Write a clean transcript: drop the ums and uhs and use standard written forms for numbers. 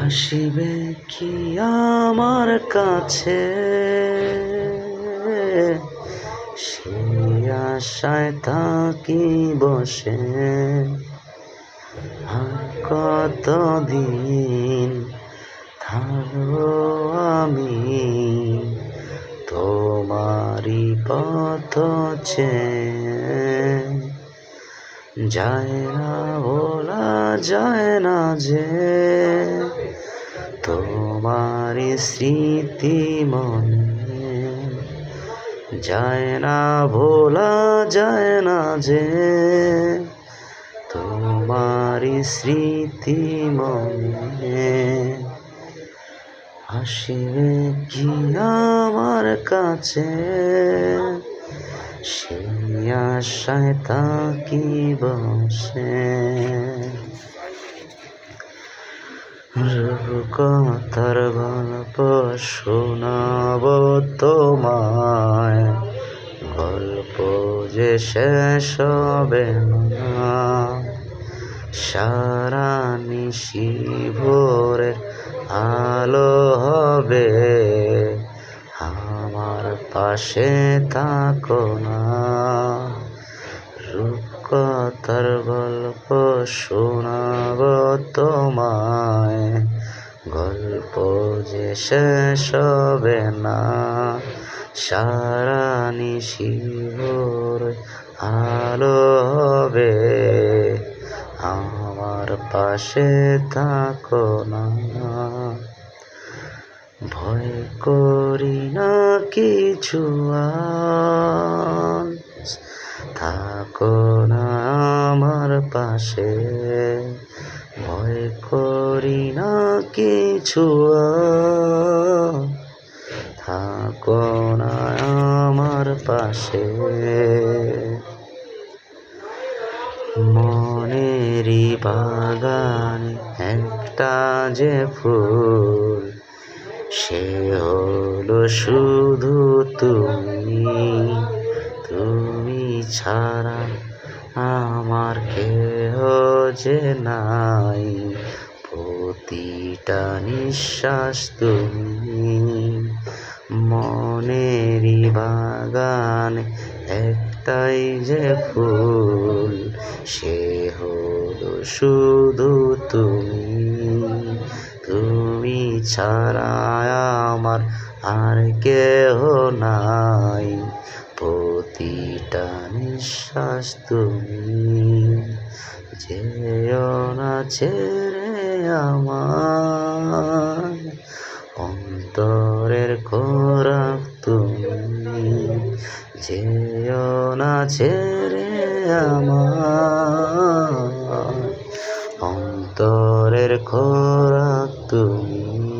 আসিবে কি আমার কাছে সেই আশায় থাকি বসে। আর কতদিন থাকবো আমি তোমারই পথ চেয়ে। যায় না বলা যায় না যে তোমারই স্মৃতি মনে। যায় না ভোলা যায় না যে তোমারই স্মৃতি মনে। আসিবে কি আমার কাছে সেই আশায় থাকি বসে। রূপকথার গল্প শোনাব তোমায়, গল্প যে শেষ হবে না। সারা নিশি ভোরের আলো হবে, আমার পাশে থাকো না। রূপকথার গল্প শোনাব তোমায়, গল্প যে শেষ হবে না। সারা নিশি ভোর আলো হবে, আমার পাশে থাকো না। ভয় করি না কিছু আজ, থাকো না আমার পাশে। ভয় করি না কিছু আজ, থাকো না আমার পাশে। মনেরই বাগানে একটা যে ফুল, সে হলো শুধু তুমি। তুমি ছাড়া আমার কেহ যে নাই, প্রতিটা নিঃশ্বাস তুমি। মনেরই বাগানে একটাই যে ফুল, সে হলো শুধু তুমি। তুমি ছাড়া আমার আর কেহ নাই, প্রতিটা নিঃশ্বাস তুমি। যেও না ছেড়ে আমার, অন্তরের খোরাক তুমি। যেও না ছেড়ে আমার, অন্তরের খোরাক তুমি।